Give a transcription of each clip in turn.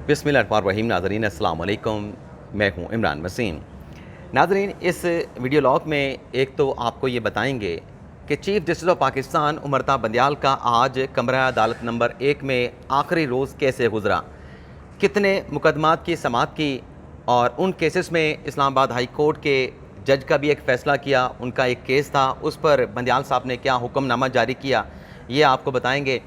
बिस्मिल्लाहिर्रहमानिर्रहीम। नाज़रीन अस्सलाम वालेकुम, मैं हूँ इमरान वसीम। नाज़रीन, इस वीडियो लॉग में एक तो आपको ये बताएंगे कि chief justice of Pakistan उमरता Bandial का आज कमरा अदालत नंबर 1 में आखिरी रोज़ कैसे गुजरा, कितने मुकदमात की समाअत की और उन केसेस में इस्लामाबाद हाई कोर्ट के जज का भी एक फ़ैसला किया, उनका एक केस था, उस पर बंदियाल साहब ने क्या हुक्मनामा जारी किया, ये आपको बताएंगे।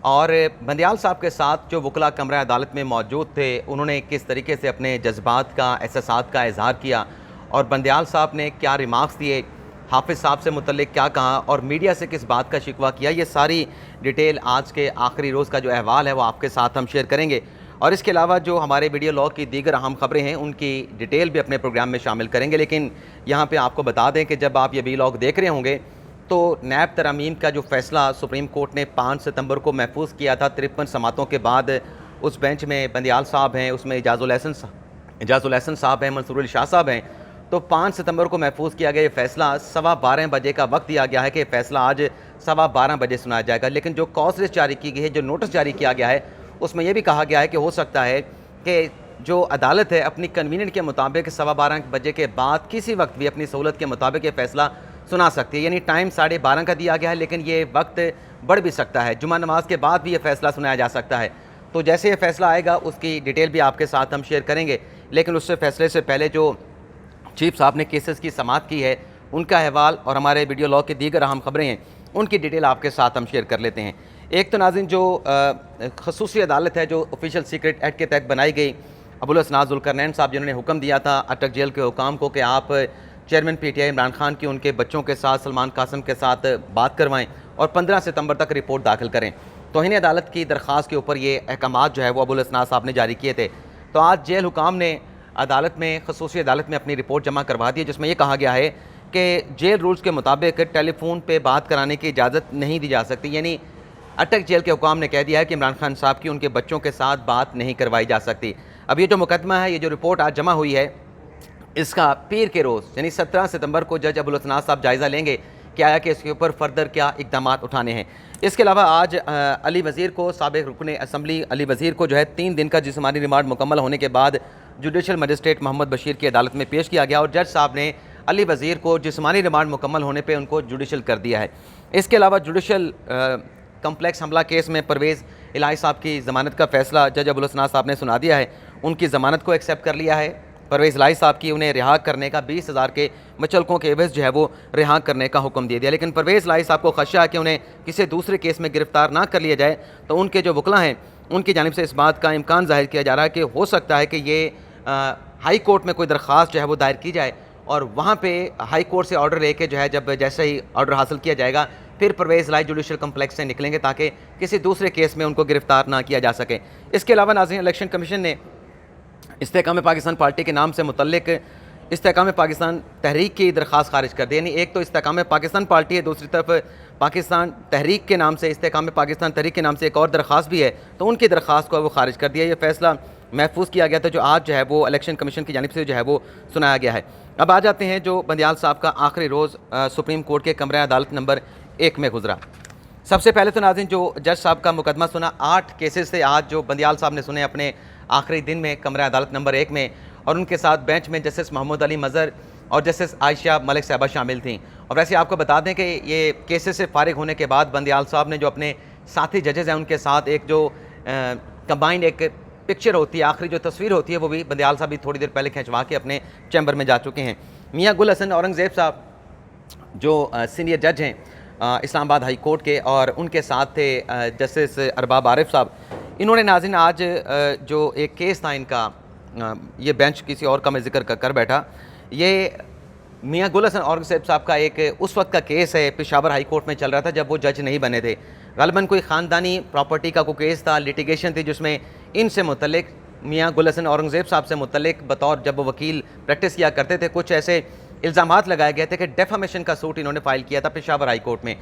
और बंदियाल साहब के साथ जो वकला कमरा अदालत में मौजूद थे, उन्होंने किस तरीके से अपने जज्बात का, एहसासात का इज़हार किया और बंदियाल साहब ने क्या रिमार्क्स दिए, हाफिज़ साहब से मुतल्लिक क्या कहा और मीडिया से किस बात का शिकवा किया, ये सारी डिटेल आज के आखिरी रोज़ का जो अहवाल है वो आपके साथ हम शेयर करेंगे। और इसके अलावा जो हमारे वीडियो लॉग की दीगर अहम खबरें हैं उनकी डिटेल भी अपने प्रोग्राम में शामिल करेंगे। लेकिन यहाँ पे आपको बता दें कि जब आप ये वीडियो लॉग देख रहे होंगे तो नैब तरमीम का जो फ़ैसला सुप्रीम कोर्ट ने 5 सितंबर को महफूज किया था 53 समातों के बाद, उस बेंच में बंदियाल साहब हैं, उसमें इजाज़ुल एहसन साहब हैं, मंसूरुल अली शाह साहब हैं। तो 5 सितंबर को महफूज किया गया ये फ़ैसला 12:15 बजे का वक्त दिया गया है कि फ़ैसला आज 12:15 बजे सुनाया जाएगा। लेकिन जो कॉज लिस्ट जारी की गई है, जो नोटिस जारी किया गया है, उसमें यह भी कहा गया है कि हो सकता है कि जो अदालत है अपनी कन्वीनियंट के मुताबिक 12:15 बजे के बाद किसी वक्त भी अपनी सहूलत के मुताबिक ये फ़ैसला सुना सकती है। यानी टाइम 12:30 का दिया गया है, लेकिन ये वक्त बढ़ भी सकता है, जुमा नमाज के बाद भी ये फ़ैसला सुनाया जा सकता है। तो जैसे ये फ़ैसला आएगा उसकी डिटेल भी आपके साथ हम शेयर करेंगे। लेकिन उससे फ़ैसले से पहले जो चीफ साहब ने केसेस की समाअत की है, उनका अहवाल और हमारे वीडियो लॉग की दीगर अहम खबरें हैं, उनकी डिटेल आपके साथ हम शेयर कर लेते हैं। एक तो नाज़रीन जो खसूसी अदालत है जो ऑफिशियल सीक्रेट एक्ट के तहत बनाई गई, अबुल हसन ज़ुल्करनैन साहब जिन्होंने हुक्म दिया था अटक जेल के हुकाम को कि आप चेयरमैन PTI इमरान खान की उनके बच्चों के साथ, सलमान कासिम के साथ बात करवाएं और 15 सितंबर तक रिपोर्ट दाखिल करें। तौहीन अदालत की दरख्वास्त के ऊपर ये अहकामात जो है वो अबुल हसन साहब ने जारी किए थे। तो आज जेल हुकाम ने अदालत में, खसूसी अदालत में अपनी रिपोर्ट जमा करवा दी है, जिसमें यह कहा गया है कि जेल रूल्स के मुताबिक टेलीफोन पे बात कराने की इजाज़त नहीं दी जा सकती। यानी अटक जेल के हुकाम ने कह दिया है कि इमरान खान साहब की उनके बच्चों के साथ बात नहीं करवाई जा सकती। अब ये जो मुकदमा है, ये जो रिपोर्ट आज जमा हुई है, इसका पीर के रोज़ यानी 17 सितंबर को जज अबुल हसन साहब जायज़ा लेंगे कि आया कि इसके ऊपर फर्दर क्या इक़दाम उठाने हैं। इसके अलावा आज अली वज़ीर को, साबिक़ रुकन असम्बली अली वज़ीर को जो है 3 दिन का जिस्मानी रिमांड मुकम्मल होने के बाद जुडिशल मजिस्ट्रेट मोहम्मद बशीर की अदालत में पेश किया गया और जज साहब ने अली वज़ीर को जिस्मानी रिमांड मुकम्मल होने पर उनको जुडिशल कर दिया है। इसके अलावा जुडिशल कम्प्लेक्स हमला केस में परवेज़ इलाही साहब की ज़मानत का फ़ैसला जज अबुल हसन साहब ने सुना दिया है। उनकी ज़मानत को एक्सेप्ट कर लिया है। परवेज़ इलाही साहब की उन्हें रिहा करने का 20,000 के मचलकों के एवज़ जो है वो रिहा करने का हुक्म दे दिया। लेकिन परवेज़ इलाही साहब को खदशा है कि उन्हें किसी दूसरे केस में गिरफ्तार ना कर लिया जाए, तो उनके जो वकला हैं उनकी जानिब से इस बात का इम्कान ज़ाहिर किया जा रहा है कि हो सकता है कि ये हाई कोर्ट में कोई दरख्वास्त जो है वो दायर की जाए और वहाँ पर हाई कोर्ट से ऑर्डर लेके जो है, जब जैसे ही ऑर्डर हासिल किया जाएगा फिर परवेज़ इलाही जुडिशल कम्प्लेक्स से निकलेंगे ताकि किसी दूसरे केस में उनको गिरफ्तार ना किया जा सके। इसके अलावा नाज़रीन, इलेक्शन कमीशन ने इस्तेहकाम पाकिस्तान पार्टी के नाम से मुतल्लिक इस्तेहकाम पाकिस्तान तहरीक की दरख्वास्त खारिज कर दी। यानी एक तो इस्तेहकाम पाकिस्तान पार्टी है, दूसरी तरफ पाकिस्तान तहरीक के नाम से, इस्तेहकाम पाकिस्तान तहरीक के नाम से एक और दरख्वास्त भी है, तो उनकी दरख्वास्त को वो खारिज कर दिया। ये फ़ैसला महफूज किया गया था जो आज जो है वो इलेक्शन कमीशन की जानिब से जो है वो सुनाया गया है। अब आ जाते हैं जो बंदियाल साहब का आखिरी रोज़ सुप्रीम कोर्ट के कमरा अदालत नंबर 1 में गुजरा। सबसे पहले तो नाज़रीन जो जज साहब का मुकदमा सुना, 8 केसेस थे आज जो बंदियाल साहब ने सुने अपने आखिरी दिन में कमरा अदालत नंबर 1 में, और उनके साथ बेंच में जस्टिस मोहम्मद अली मज़हर और जस्टिस आयशा मलिक साहबा शामिल थीं। और वैसे आपको बता दें कि ये केसेस से फारिग होने के बाद बंदियाल साहब ने जो अपने साथी जजेज़ हैं उनके साथ एक जो कंबाइंड एक पिक्चर होती है, आखिरी जो तस्वीर होती है, वो भी बंदियाल साहब भी थोड़ी देर पहले खिंचवा के अपने चैम्बर में जा चुके हैं। मियाँ गुल हसन औरंगज़ेब साहब जो सीनियर जज हैं इस्लामाबाद हाई कोर्ट के, और उनके साथ थे जस्टिस अरबाब आरिफ साहब। इन्होंने नाज़रीन आज जो एक केस था इनका, ये बेंच किसी और का मैं जिक्र कर बैठा, ये मियाँ गुल हसन औरंगज़ेब साहब का एक उस वक्त का केस है, पेशावर हाई कोर्ट में चल रहा था जब वो जज नहीं बने थे। ग़ालिबन कोई ख़ानदानी प्रॉपर्टी का कोई केस था, लिटिगेशन थी, जिसमें इनसे मुतल्लिक मियाँ गुल हसन औरंगज़ेब साहब से मुतल्लिक बतौर जब वो वकील प्रैक्टिस किया करते थे, कुछ ऐसे इल्ज़ामात लगाए गए थे कि डेफामेशन का सूट इन्होंने फ़ाइल किया था पेशावर हाई कोर्ट में,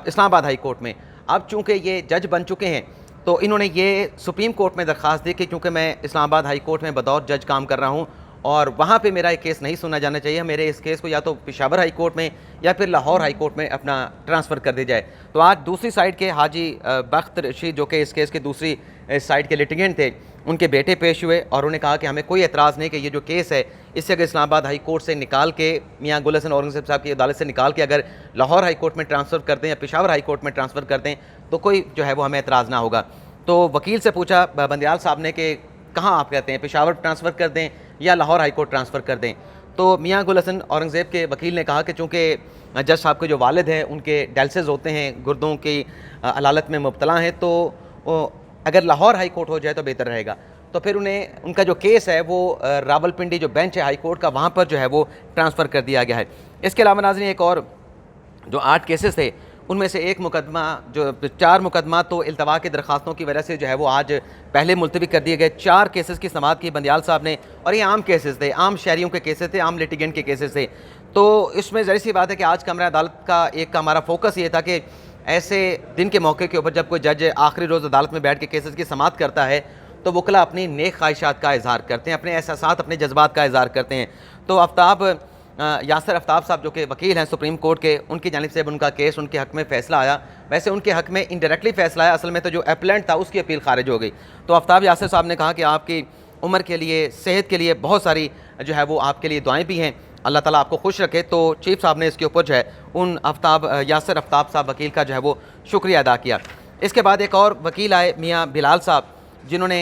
इस्लामाबाद हाई कोर्ट में। अब चूँकि ये जज बन चुके हैं तो इन्होंने ये सुप्रीम कोर्ट में दरख्वास्त दी कि क्योंकि मैं इस्लामाबाद हाई कोर्ट में बतौर जज काम कर रहा हूँ और वहाँ पे मेरा ये केस नहीं सुना जाना चाहिए। मेरे इस केस को या तो पेशावर हाई कोर्ट में या फिर लाहौर हाई कोर्ट में अपना ट्रांसफ़र कर दिया जाए। तो आज दूसरी साइड के हाजी बख्त रशीद, जो कि इस केस के दूसरी साइड के लिटिगेंट थे, उनके बेटे पेश हुए और उन्होंने कहा कि हमें कोई एतराज़ नहीं कि ये जो केस है इससे अगर इस्लामाबाद हाई कोर्ट से निकाल के, मियाँ गुल हसन औरंगज़ेब साहब की अदालत से निकाल के अगर लाहौर हाई कोर्ट में ट्रांसफ़र कर दें या पेशावर हाई कोर्ट में ट्रांसफ़र कर दें तो कोई जो है वो हमें एतराज़ ना होगा। तो वकील से पूछा बंदियाल साहब ने कि कहाँ आप कहते हैं, पेशावर ट्रांसफ़र कर दें या लाहौर हाई कोर्ट ट्रांसफ़र कर दें। तो मियाँ गुल हसन औरंगज़ेब के वकील ने कहा कि चूँकि जज साहब के जो वालिद हैं उनके डायलिसिस होते हैं, गुर्दों की अलालत में मुब्तला हैं, तो अगर लाहौर हाई कोर्ट हो जाए तो बेहतर रहेगा। तो फिर उन्हें उनका जो केस है वो रावलपिंडी जो बेंच है हाई कोर्ट का, वहाँ पर जो है वो ट्रांसफ़र कर दिया गया है। इसके अलावा नाज़रीन एक और जो 8 केसेस थे उनमें से एक मुकदमा, जो 4 मुकदमा तो इल्तवा की दरख्वास्तों की वजह से जो है वो आज पहले मुलतवी कर दिए गए। 4 केसेस की समाअत की बंदियाल साहब ने, और ये आम केसेस थे, आम शहरियों के केसेस थे, आम लिटिगेंट के केसेस थे। तो इसमें ज़ाहिर सी बात है कि आज कमरा अदालत का एक का हमारा फोकस ये था कि ऐसे दिन के मौके के ऊपर जब कोई जज आखिरी रोज़ अदालत में बैठ के केसेस की समाअत करता है तो वकला अपनी नेक ख्वाहिशात का इजहार करते हैं, अपने एहसासात, अपने जज्बात का इजहार करते हैं। तो यासर आफ्ताब साहब जो कि वकील हैं सुप्रीम कोर्ट के, उनकी जानिब से उनका केस, उनके हक़ में फ़ैसला आया। वैसे उनके हक़ में इनडायरेक्टली फ़ैसला आया, असल में तो जो एप्लेंट था उसकी अपील खारिज हो गई। तो आफ्ताब यासर साहब ने कहा कि आपकी उम्र के लिए, सेहत के लिए बहुत सारी जो है वो आपके लिए दुआएँ भी हैं, अल्लाह ताला आपको खुश रखे। तो चीफ साहब ने इसके ऊपर जो है उन यासर आफ्ताब साहब वकील का जो है वो शुक्रिया अदा किया। इसके बाद एक और वकील आए, मियाँ बिलाल साहब, जिन्होंने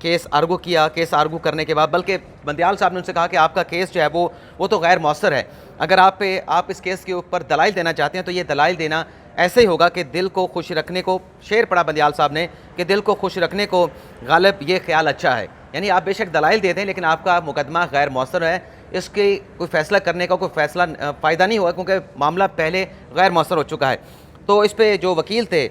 केस आर्गू किया। केस आर्गू करने के बाद बल्कि बंदियाल साहब ने उनसे कहा कि आपका केस जो है वो तो गैर मौसर है, अगर आप इस केस के ऊपर दलाइल देना चाहते हैं तो ये दलाइल देना ऐसे ही होगा कि दिल को खुश रखने को, शेर पढ़ा बंदियाल साहब ने कि दिल को खुश रखने को गालिब ये ख्याल अच्छा है, यानी आप बेशक दलाइल दे दें लेकिन आपका मुकदमा गैर मौसर है, इसके कोई फ़ैसला करने का कोई फ़ैसला फ़ायदा नहीं हुआ क्योंकि मामला पहले गैर मौसर हो चुका है। तो इस पर जो वकील थे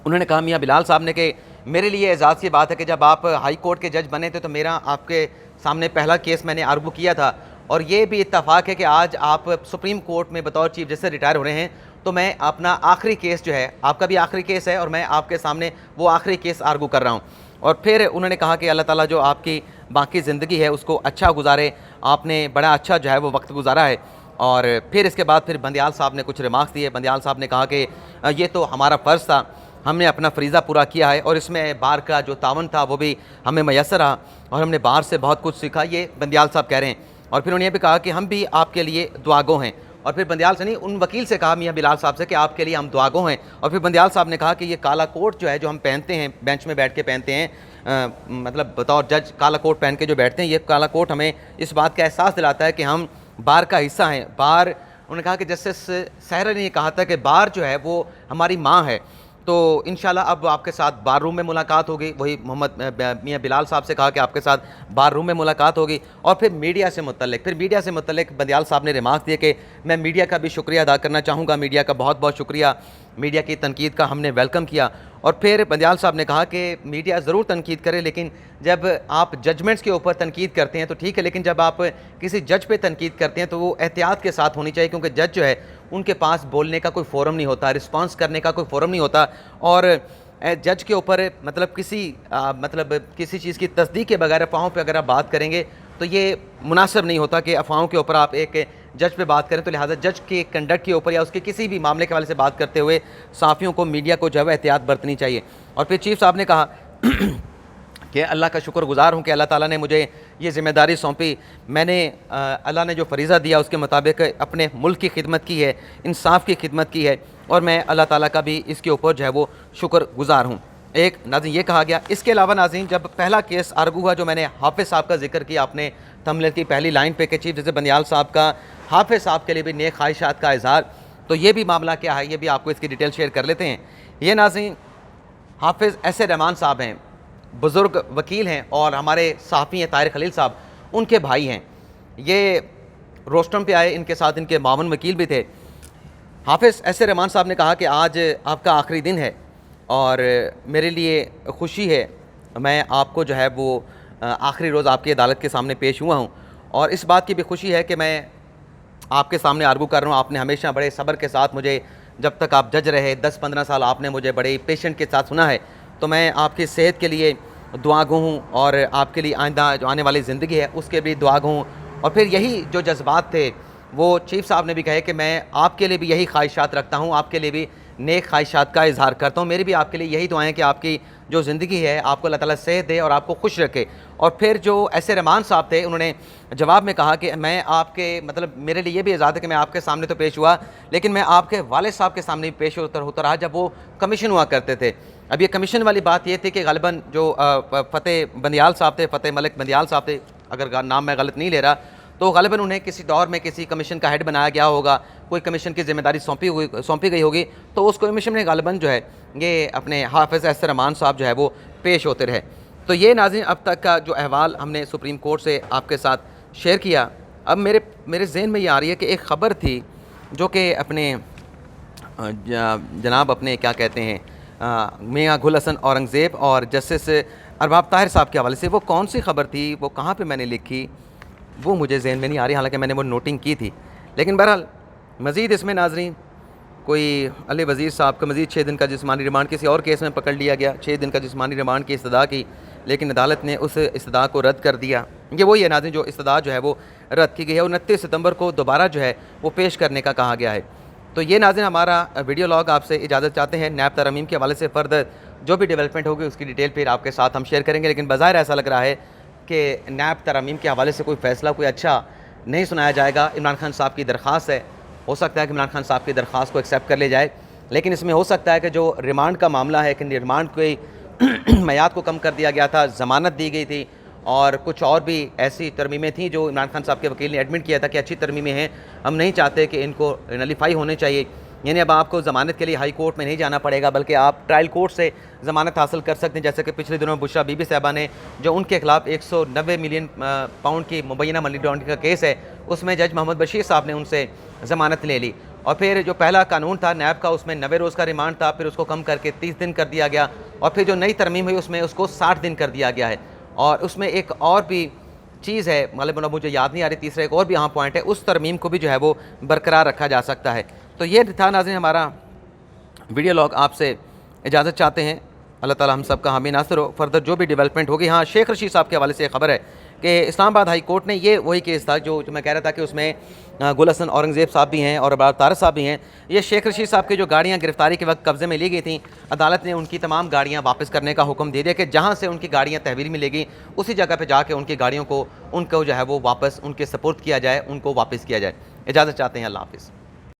उन्होंने कहा मियाँ बिलाल साहब ने कि मेरे लिए एजाज़ की बात है कि जब आप हाई कोर्ट के जज बने थे तो मेरा आपके सामने पहला केस मैंने आर्गू किया था, और ये भी इत्तफाक़ है कि आज आप सुप्रीम कोर्ट में बतौर चीफ जस्टिस रिटायर हो रहे हैं, तो मैं अपना आखिरी केस जो है, आपका भी आखिरी केस है और मैं आपके सामने वो आखिरी केस आर्गू कर रहा हूँ। और फिर उन्होंने कहा कि अल्लाह ताला जो आपकी बाकी ज़िंदगी है उसको अच्छा गुजारे, आपने बड़ा अच्छा जो है वो वक्त गुजारा है। और फिर इसके बाद फिर बंदियाल साहब ने कुछ रिमार्क्स दिए। बंदियाल साहब ने कहा कि ये तो हमारा फ़र्ज़ था, हमने अपना फ़रीज़ा पूरा किया है और इसमें बार का जो तावन था वो भी हमें मैसर रहा और हमने बाहर से बहुत कुछ सीखा, ये बंदियाल साहब कह रहे हैं। और फिर उन्होंने ये भी कहा कि हम भी आपके लिए दुआगो हैं। और फिर बंदियाल से नहीं, उन वकील से कहा मियाँ बिलाल साहब से कि आपके लिए हम दुआगो हैं। और फिर बंदियाल साहब ने कहा कि ये काला कोट जो है, जो हम पहनते हैं, बेंच में बैठ के पहनते हैं, मतलब बतौर जज काला कोट पहन के जो बैठते हैं, ये काला कोट हमें इस बात का एहसास दिलाता है कि हम बार का हिस्सा हैं। बार, उन्होंने कहा कि जस्टिस सहरा ने कहा था कि बार जो है वो हमारी माँ है। तो इंशाल्लाह अब आपके साथ बार रूम में मुलाकात होगी। वही मोहम्मद मियाँ बिलाल साहब से कहा कि आपके साथ बार रूम में मुलाकात होगी। और फिर मीडिया से मुतल्लिक बंदियाल साहब ने रिमार्क दिए कि मैं मीडिया का भी शुक्रिया अदा करना चाहूँगा, मीडिया का बहुत बहुत शुक्रिया, मीडिया की तनकीद का हमने वेलकम किया। और फिर बंदियाल साहब ने कहा कि मीडिया ज़रूर तनकीद करे, लेकिन जब आप जजमेंट्स के ऊपर तनकीद करते हैं तो ठीक है, लेकिन जब आप किसी जज पे तनकीद करते हैं तो वो एहतियात के साथ होनी चाहिए, क्योंकि जज जो है उनके पास बोलने का कोई फ़ोरम नहीं होता, रिस्पांस करने का कोई फ़ोरम नहीं होता। और जज के ऊपर मतलब किसी चीज़ की तस्दीक के बगैर अफवाहों पे अगर आप बात करेंगे तो ये मुनासिब नहीं होता कि अफवाहों के ऊपर आप एक जज पे बात करें। तो लिहाजा जज के कंडक्ट के ऊपर या उसके किसी भी मामले के हवाले से बात करते हुए सहाफ़ियों को, मीडिया को जो है एहतियात बरतनी चाहिए। और फिर चीफ साहब ने कहा कि अल्लाह का शुक्रगुज़ार हूँ कि अल्लाह ताला ने मुझे ये ज़िम्मेदारी सौंपी, मैंने अल्लाह ने जो फ़रीज़ा दिया उसके मुताबिक अपने मुल्क की खिदमत की है, इंसाफ की खिदमत की है, और मैं अल्लाह ताला का भी इसके ऊपर जो है वो शुक्रगुज़ार हूँ। एक नाज़रीन ये कहा गया। इसके अलावा नाज़रीन जब पहला केस आर्गू हुआ, जो मैंने हाफिज़ साहब का जिक्र किया अपने थंबनेल की पहली लाइन पे कि चीफ जस्टिस बंदियाल साहब का हाफिज़ साहब के लिए भी नेक ख्वाहिशात का इज़हार, तो ये भी मामला क्या है ये भी आपको इसकी डिटेल शेयर कर लेते हैं। ये नाज़रीन हाफिज़ एस.ए. रहमान साहब हैं, बुज़ुर्ग वकील हैं और हमारे सहाफ़ी हैं तारिक खलील साहब, उनके भाई हैं। ये रोस्टम पे आए, इनके साथ इनके मावन वकील भी थे। हाफिज़ एस.ए. रहमान साहब ने कहा कि आज आपका आखिरी दिन है और मेरे लिए खुशी है, मैं आपको जो है वो आखिरी रोज़ आपकी अदालत के सामने पेश हुआ हूँ, और इस बात की भी खुशी है कि मैं आपके सामने आर्गू कर रहा हूँ। आपने हमेशा बड़े सब्र के साथ मुझे, जब तक आप जज रहे 10-15 साल, आपने मुझे बड़े पेशेंट के साथ सुना है। तो मैं आपकी सेहत के लिए दुआ गो हूँ और आपके लिए आइंदा जो आने वाली ज़िंदगी है उसके भी दुआ गो हूँ। और फिर यही जो जज्बात थे वो चीफ़ साहब ने भी कहे कि मैं आपके लिए भी यही ख्वाहिशात रखता हूँ, आपके लिए भी नेक ख्वाहिशात का इज़हार करता हूँ। मेरी भी आपके लिए यही दुआएँ कि आपकी जो ज़िंदगी है आपको अल्लाह ताला सेहत दे और आपको खुश रखे। और फिर जो ऐसे रहमान साहब थे उन्होंने जवाब में कहा कि मैं आपके मतलब मेरे लिए ये भी आज़ाद है कि मैं आपके सामने तो पेश हुआ, लेकिन मैं आपके वालिद साहब के सामने भी पेश होता रहा जब वो कमीशन हुआ करते थे। अब ये कमीशन वाली बात ये थी कि ग़ालिबन जो फ़तेह बंदियाल साहब थे, फ़तेह मलिक बंदियाल साहब थे, अगर नाम मैं गलत नहीं ले रहा, तो ग़ालिबन उन्हें किसी दौर में किसी कमीशन का हेड बनाया गया होगा, कोई कमीशन की ज़िम्मेदारी सौंपी गई होगी, तो उस कमीशन में ग़ालिबन जो है ये अपने हाफ़िज़ एहसन रहमान साहब जो है वो पेश होते रहे। तो ये नाज़रीन अब तक का जो अहवाल हमने सुप्रीम कोर्ट से आपके साथ शेयर किया। अब मेरे ज़हन में ये आ रही है कि एक ख़बर थी जो कि अपने जनाब अपने क्या कहते हैं मियां गुल हसन औरंगज़ेब और जस्टिस अरबाब ताहिर साहब के हवाले से, वो कौन सी ख़बर थी, वो कहाँ पे मैंने लिखी, वो मुझे ज़हन में नहीं आ रही, हालांकि मैंने वो नोटिंग की थी। लेकिन बहरहाल मज़ीद इसमें नाज़रीन कोई अली वज़ीर साहब का मज़ीद 6 दिन का जिस्मानी रिमांड किसी और केस में पकड़ लिया गया, 6 दिन का जिस्मानी रिमांड की इस्तदा की, लेकिन अदालत ने उस इस्तदा को रद्द कर दिया। ये वही है नाज़रीन जो इस्तदा जो है वो रद्द की गई है, 29 सितंबर को दोबारा जो है वो पेश करने का कहा गया है। तो ये नाज़रीन हमारा वीडियो लॉग आपसे इजाज़त चाहते हैं। नैब तरमीम के हवाले से फ़र्दर जो भी डेवलपमेंट होगी उसकी डिटेल फिर आपके साथ हम शेयर करेंगे, लेकिन बज़ाहिर ऐसा लग रहा है कि नैब तरमीम के हवाले से कोई फ़ैसला कोई अच्छा नहीं सुनाया जाएगा। इमरान खान साहब की दरख्वास्त है, हो सकता है कि इमरान खान साहब की दरख्वास्त को एक्सेप्ट कर ले जाए, लेकिन इसमें हो सकता है कि जो रिमांड का मामला है कि रिमांड की मैयाद को कम कर दिया गया था, ज़मानत दी गई थी और कुछ और भी ऐसी तरमीमें थी जो इमरान खान साहब के वकील ने एडमिट किया था कि अच्छी तरमीमें हैं, हम नहीं चाहते कि इनको नलीफाई होने चाहिए। यानी अब आपको ज़मानत के लिए हाई कोर्ट में नहीं जाना पड़ेगा, बल्कि आप ट्रायल कोर्ट से ज़मानत हासिल कर सकते हैं। जैसे कि पिछले दिनों बुशरा बीबी साहबा ने जो उनके खिलाफ 190 मिलियन पाउंड की मुबैना मनी लॉन्ड्रिंग का केस है, उसमें जज मोहम्मद बशीर साहब ने उनसे ज़मानत ले ली। और फिर जो पहला कानून था नैब का, उसमें 90 रोज़ का रिमांड था, फिर उसको कम करके 30 दिन कर दिया गया, और फिर जो नई तरमीम हुई उसमें उसको 60 दिन कर दिया गया है। और उसमें एक और भी चीज़ है, मतलब मुझे याद नहीं आ रही, तीसरा एक और भी यहाँ पॉइंट है, उस तरमीम को भी जो है वो बरकरार रखा जा सकता है। तो ये था नाज़रीन हमारा वीडियो लॉग, आपसे इजाज़त चाहते हैं। अल्लाह ताला हम सब का हामी नासिर हो। फर्दर जो भी डेवलपमेंट होगी, हाँ शेख रशीद साहब के हवाले से खबर है कि इस्लामाबाद हाई कोर्ट ने, ये वही केस था जो मैं कह रहा था कि उसमें गुल हसन औरंगज़ेब साहब भी हैं और अरबाब ताहिर साहब भी हैं। ये शेख रशीद साहब की जो गाड़ियाँ गिरफ्तारी के वक्त कब्ज़े में ली गई थी, अदालत ने उनकी तमाम गाड़ियाँ वापस करने का हुक्म दे दिया कि जहाँ से उनकी गाड़ियाँ तहवील में लेगी उसी जगह पर जाके उनकी गाड़ियों को उनको जो है वो वापस उनके सपोर्ट किया जाए, उनको वापस किया जाए। इजाज़त चाहते हैं, अल्लाह हाफ़िज़।